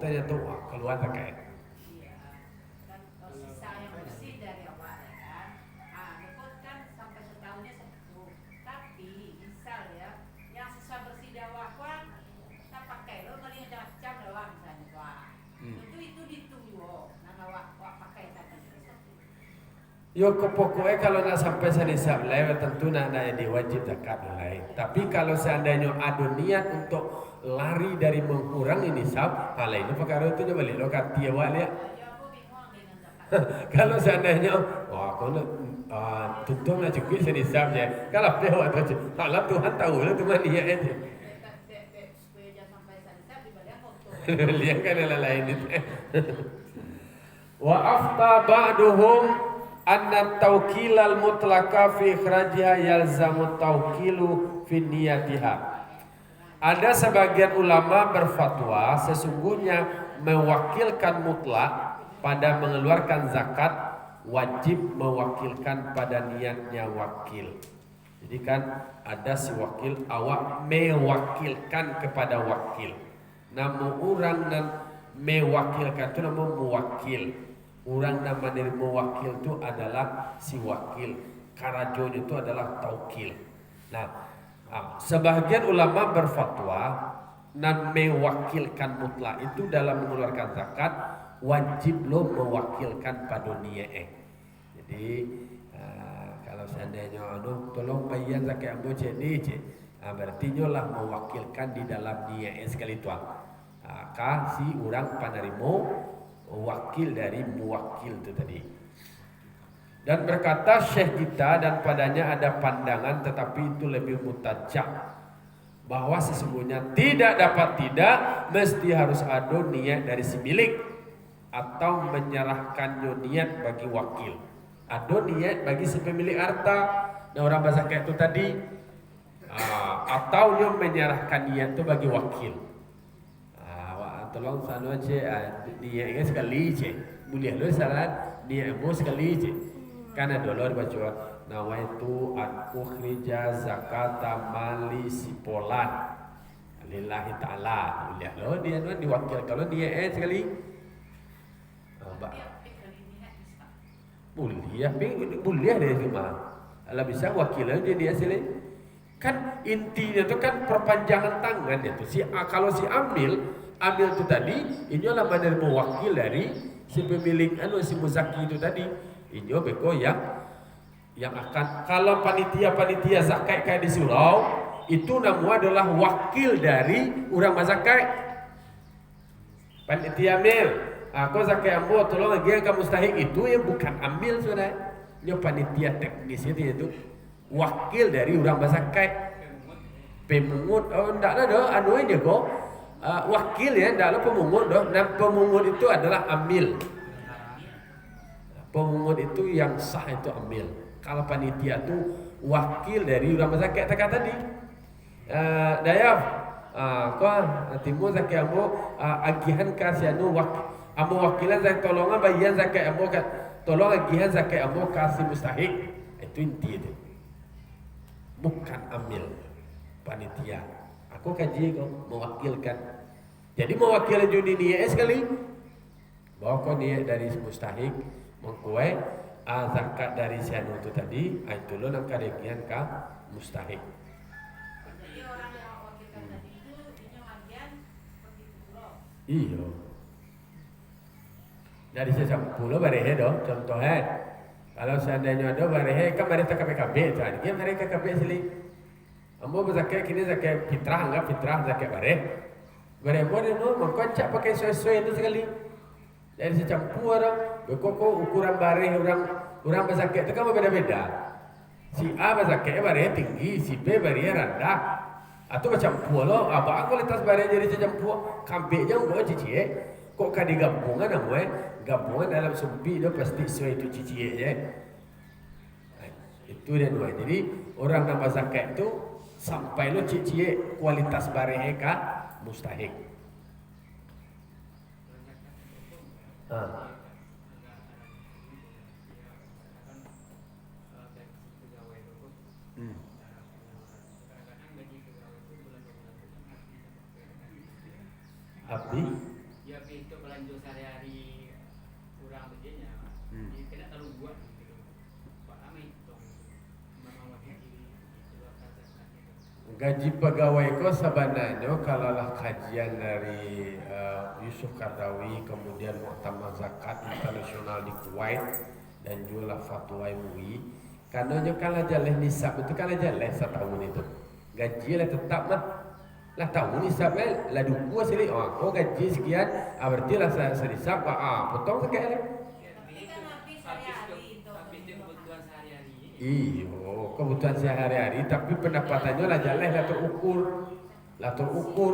ternyata keluar terkait. Iya. Dan sisa yang bersih dari awak ya kan. Dekot kan sampai setahunnya satu. Tapi misal ya, yang sisa bersih dari awak kan kita pakai lo kali yang jam doang misalnya tuh. Itu ditunggu. Nah awak pakai tadi. Yo pokoknya kalau nak sampai senisab lewat tentu nak diwajib zakat lain. Tapi kalau seandainya ada niat untuk lari dari mengurangi nisab, hal itu perkara itu coba lihat lokasi awak lihat. Ya aku bingung dengan zakat. Kalau seandainya kau nak tuntut nak cukup senisab je. Kalau dia awak tu, kalau Tuhan tahu lah tu mana niat aja. Supaya jangan sampai sana dibalik foto. Lihat kan yang lain itu. Wa afta ba'duhum anna tawkilal mutlaka fi ikhrajiha yalzamu tawkilu fi niyatiha. Ada sebagian ulama berfatwa sesungguhnya mewakilkan mutlak pada mengeluarkan zakat wajib mewakilkan pada niatnya wakil. Jadi kan ada si wakil awak mewakilkan kepada wakil. Namun orang dan mewakilkan itu nama muwakil. Orang nama dari mewakil itu adalah si wakil. Karajonya itu adalah taukil. Nah, sebagian ulama berfatwa dan mewakilkan mutlak itu dalam mengeluarkan zakat wajib lo mewakilkan pada niat. Jadi kalau seandainya tolong bayar zakat ambo jadi berarti nyolah mewakilkan di dalam niat sekali tuan. Si orang penerima wakil dari muwakil itu tadi. Dan berkata Syekh kita dan padanya ada pandangan tetapi itu lebih mutajab. bahwa sesungguhnya tidak dapat tidak mesti harus ada niat dari si milik atau menyerahkan niat bagi wakil. Ada niat bagi si pemilik harta, nah orang berzakat itu tadi, atau dia menyerahkan niat itu bagi wakil. Tolong sana aja niatnya sekali je, boleh lo salah niatmu sekali je. Karena dulu baca nawaitu an ukhrija zakata mali sipolan lillahi ta'ala. Boleh lo dia diwakil kalau dia sekali. Boleh dia cuma. Kalau bisa wakilnya dia sekali. Kan intinya itu kan perpanjangan tangan itu. Kalau si amil itu tadi, ini adalah menerima wakil dari si pemilik si muzaki itu tadi. Ini beko yang akan kalau panitia zakat kayak di surau itu nama adalah wakil dari orang mazakat. Panitia amil, aku zakat ambo tolong lagi yang kamu mustahik itu yang bukan ambil saudara. Ini panitia teknis itu wakil dari orang mazakat. Pemungut, enggak ada anu aja kok. Wakil ya, tidak pemungut doh. Dan pemungut itu adalah amil. Pemungut itu yang sah itu amil. Kalau panitia itu wakil dari orang zakat tadi. Dayaf, kau timu zakat ambo agihan kasih anu ambo wakilan zakat tolongan bagian zakat ambo tolong agihan zakat ambo kasih mustahik. Itu inti itu. Bukan amil panitia. Aku kaji kau mewakilkan. Jadi mewakili juni niat sekali. Bawa kau niat dari mustahik mengkuai zakat dari sianu itu tadi. Itu lo nak kadegian ka mustahik. Jadi orang yang mewakilkan tadi itu ini bagian begitu loh. Iyo. Dari sesampulo barehe doh. Contohnya kalau seandainya ada barehe kan mereka KPKB tadi. Dia mereka KPKB sini. Ambo berzakat kini zakat fitrah, anggap fitrah zakat bareh. Bareh boleh no, mengkocak pakai sesuai itu sekali. Dari secampur orang, bekoko ukuran bareh orang berzakat itu kan berbeda-beda. Si A berzakatnya bareh tinggi, si B bareh rendah. Atau bercampur lo, apa kualitas bareh jadi secampur, kambingnya enggak cici. Kok kan digabungan namanya? Gabungan dalam sumpi itu pasti sesuai itu cici ya. Itu dia dua. Jadi orang nama zakat itu sampai lo cici kualitas bareh ka mustahik. Abdi ya itu belanja sehari-hari kurang begini kena terlalu buat gitu Pak Ami itu memang gaji pegawai ko sebenarnya kalau lah kajian dari Yusuf Kardawi kemudian Muktamar Zakat Internasional di Kuwait dan juga fatwa MUI karena kalau jalan nisab itu kalau jalan setahun itu gaji lah tetap mah lah tahun nisabnya lah dua sili oh gaji sekian berarti lah senisab potong sekian lah. Tapi kan habis sehari-hari itu. Habis kebutuhan sehari-hari. Iyo, kebutuhan sehari-hari tapi pendapatannya lah jalan lah terukur.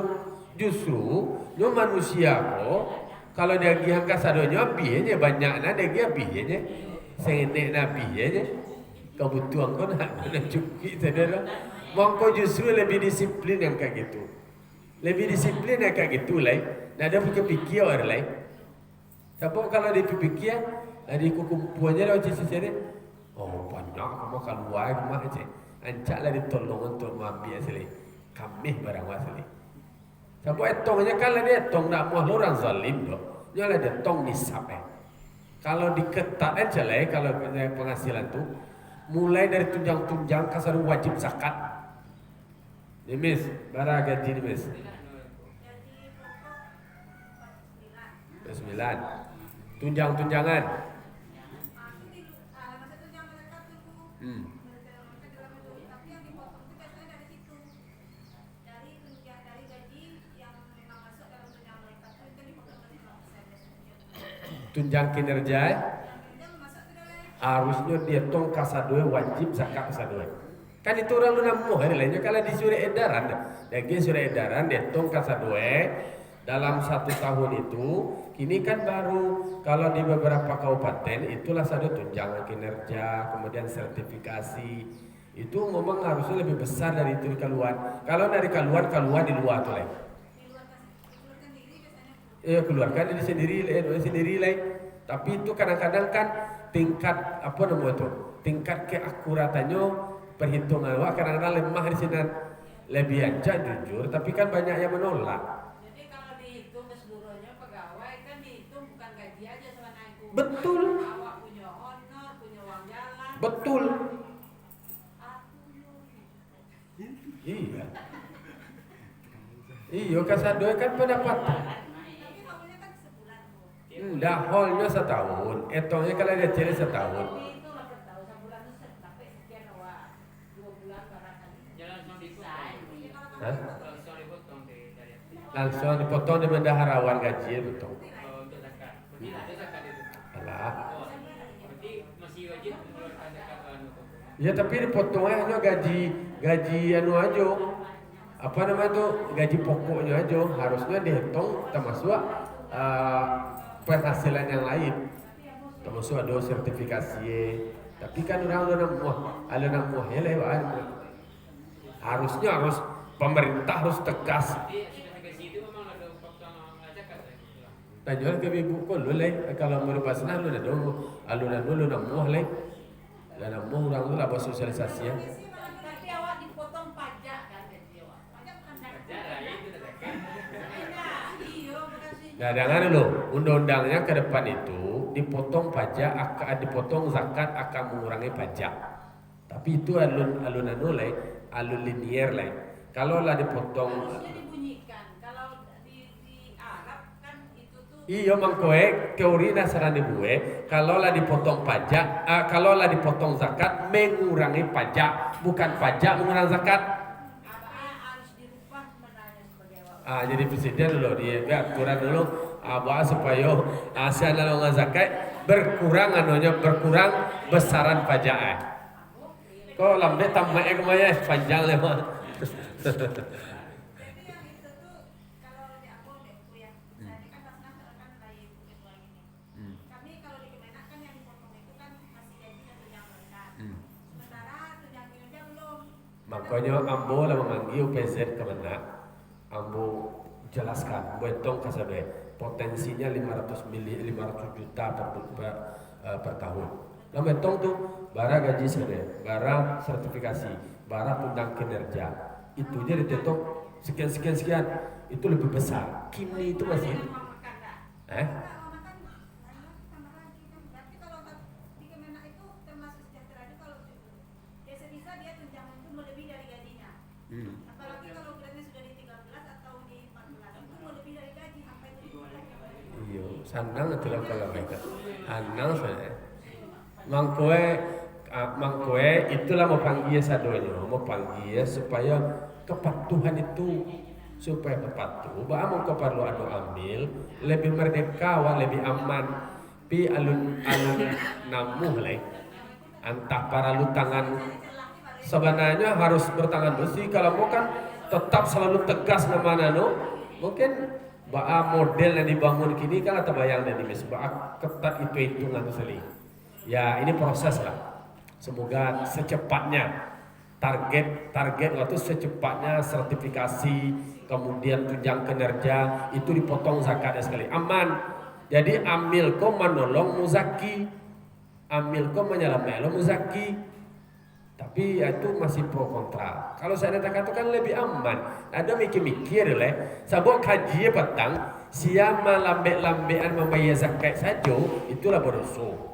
Justru nyo manusia kok kalau dia giang kasadonya biaya banyaknya dia biaya senek nabi aja kebutuhan kau nak cukup saudara. Mongko justru lebih disiplin yang kayak gitu. Lebih disiplin yang kayak gitu lah. Nah ada pikir orang lain. Tapi kalau dipikir ada kumpulannya lah cici-cici. Oh banyak kamu keluar rumah aja. Ancaklah ditolong untuk mengambil asli. Kami barang asli. Sampai etongnya kalau dia etong nak mau orang zalim doh. Dia lah dia tong nisab. Kalau diketat aja lah kalau penghasilan tu mulai dari tunjang-tunjang kasar wajib zakat. Nimis, bara gaji nimis. Jadi pokok 9. Tunjang-tunjangan. masa itu jangan mereka tuh. Tapi yang dipotong itu biasanya dari situ. Dari gaji yang memang masuk dalam tunjangan mereka itu dipotong dari 5% biasanya. Tunjang kinerja Yang masuk ke dalam harusnya dia tong kasadue wajib zakat kasadue. Kan itu orang lu namuh hari lainnya kalau di surat edaran, lagi surat edaran dihitung kasadue dalam 1 tahun itu, kini kan baru kalau di beberapa kabupaten itulah satu tunjangan kinerja, kemudian sertifikasi itu memang harusnya lebih besar dari itu keluar. Kalau dari keluar di luar tuh lain. Ya keluarkan diri sendiri lain. Tapi itu kadang-kadang kan tingkat apa namanya itu, tingkat keakuratannya perhitungan wah kadang-kadang lemah di sini lebih aja jujur, tapi kan banyak yang menolak. Jadi kalau dihitung keseluruhannya pegawai kan dihitung bukan gaji aja selama itu. Betul. Awak punya honor, punya uang jalan. Betul. Aku Iya kasadoi kan pendapatan. tapi awalnya kan sebulan Bu. Enggak, holnya setahun, etongnya kalau dia cari setahun. Itu lah per tahun sebulan itu sampai sekian awak 2 bulan barangkali. Jalan langsung dipotong. Ya, kalau Hah? Langsung dipotong dari Langsung dipotong di bendaharawan gaji betul. untuk zakat. Berarti ada zakat itu. Alah. Oh, berarti masih wajib mengeluarkan zakat Ya tapi dipotongnya hanya gaji anu aja. Apa namanya tuh gaji pokoknya aja harusnya dihitung termasuk penghasilan yang lain, termasuk ada sertifikasi. Tapi kan orang namuah ya lewat. Harus pemerintah harus tegas. Jadi sertifikasi itu memang ada potongan zakat gitu lah. Tanjuan ke ibu lu kalau mau pasnah lu dah dulu namuah lah orang tu lah buat sosialisasi ya. Tapi awak dipotong pajak kan gaji awak. Pajak kan Zakat lah ya, itu zakat. Iya, makasih. Nah, dengan dulu undang-undangnya ke depan itu dipotong pajak akan dipotong zakat akan mengurangi pajak. Tapi itu alun linier lah. Kalau lah dipotong Harusnya dibunyikan. Kalau di Arab kan itu tuh iya mangkoe teori nasaran gue kalau lah dipotong pajak kalau lah dipotong zakat mengurangi pajak bukan pajak mengurangi zakat. apa harus dirubah sebenarnya sebagai awak. Jadi presiden dulu dia aturan dulu bahwa supaya asian dalam zakat berkurang besaran pajak. Kok lambe tambah kemaya panjang lemah. Jadi yang itu tuh kalau di aku dekku ya, saya ini kan pasnas kan lain begitu lagi nih. Kami kalau di Kemenak kan yang dipotong itu kan masih gaji dan tunjangan lekat. Sementara tunjangan kinerja belum. Makanya ambo lah memanggil PZ Kemenak, ambo jelaskan, betong kasabe potensinya 500 juta per tahun. Nah betong tuh bara gaji sede, bara sertifikasi, bara tunjangan kinerja, itu jadi ditetok sekian itu lebih besar. Kini itu masih Berarti kalau di Kemenak itu termasuk sejahtera itu kalau bisa dia tunjangan itu melebihi dari gajinya. Apalagi kalau gradenya sudah di 13 atau di 14 itu melebihi dari gaji sampai 7 Iya, sandang itu lah kalau mereka. Anang saya. Mangkoe itulah mau panggil sadonya, mau panggil supaya kepatuhan itu supaya patuh. Bah mau keperlu adu ambil lebih merdeka, lebih aman. Pi alun namuh leh. Antah para lutangan sebenarnya harus bertangan besi. Kalau mau kan tetap selalu tegas namanya no. Mungkin model yang dibangun kini kan atau bayang dari misbah ketat itu hitungan tu seli. Ya ini proses lah. Semoga secepatnya target waktu secepatnya sertifikasi kemudian tunjangan kinerja itu dipotong zakatnya sekali aman. Jadi amilko menolong muzaki, amilko menyelamatkan muzaki. Tapi ya itu masih pro kontra. Kalau saya katakan lebih aman. Ada mikir-mikir leh. Sabuk kaji petang, siapa lambe-lambean membayar zakat saja, itulah berdosa.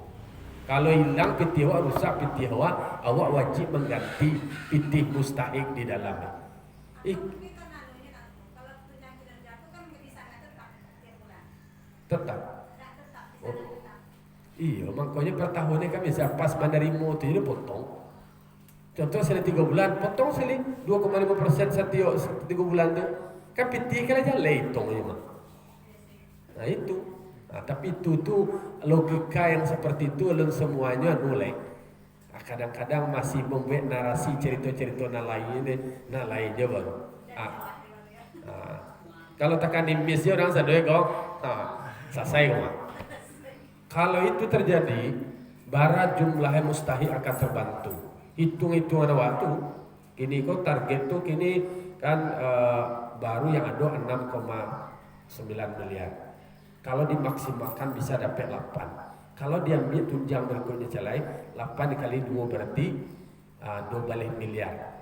Kalau hilang pitih awak rusak pitih awak wajib mengganti pitih mustahik di dalamnya. Mungkin kan kalau tunjangan kinerja itu kan bisa nggak tetap tiap bulan. Tetap. Nggak tetap, bisa Oh. tetap. Iya, makanya per tahunnya kan bisa pas menerima itu jadi potong. Contoh sekali 3 bulan, potong sekali 2,5% setiap 3 bulan tu. Kan pitih kan aja hitung ya mah. Nah itu. Nah, tapi itu tuh logika yang seperti itu belum semuanya nolak. Kadang-kadang masih membuat narasi cerita-cerita lain je baru. Kalau tekan di miss orang sadoi kok, selesai kok. Kalau itu terjadi, barat jumlahnya mustahil akan terbantu. Hitung-hitungan waktu, kini kok target tuh kini kan baru yang ada 6,9 miliar. Kalau dimaksimalkan bisa dapat 8. Kalau diambil tunjang berikutnya celai 8 dikali 2 berarti 12 miliar.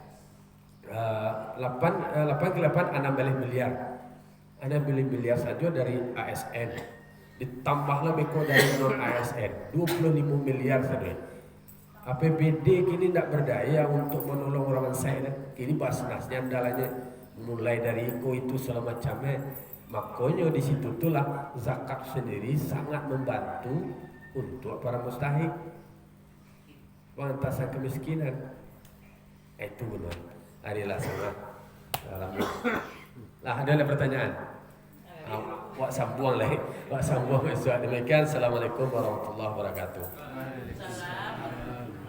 8 ke 8 16 miliar. 16 miliar saja dari ASN. Ditambahlah beko dari non ASN 25 miliar saja. APBD kini tidak berdaya untuk menolong orang saya. Kini basnasnya andalanya mulai dari itu segala macamnya. Makanya di situ itulah zakat sendiri sangat membantu untuk para mustahik, pengentasan kemiskinan. Itu benar. Adalah sangat dalam. Lah ada pertanyaan. Wak sambung lah. Wak sambung. Demikian. Assalamualaikum warahmatullahi wabarakatuh. Salam.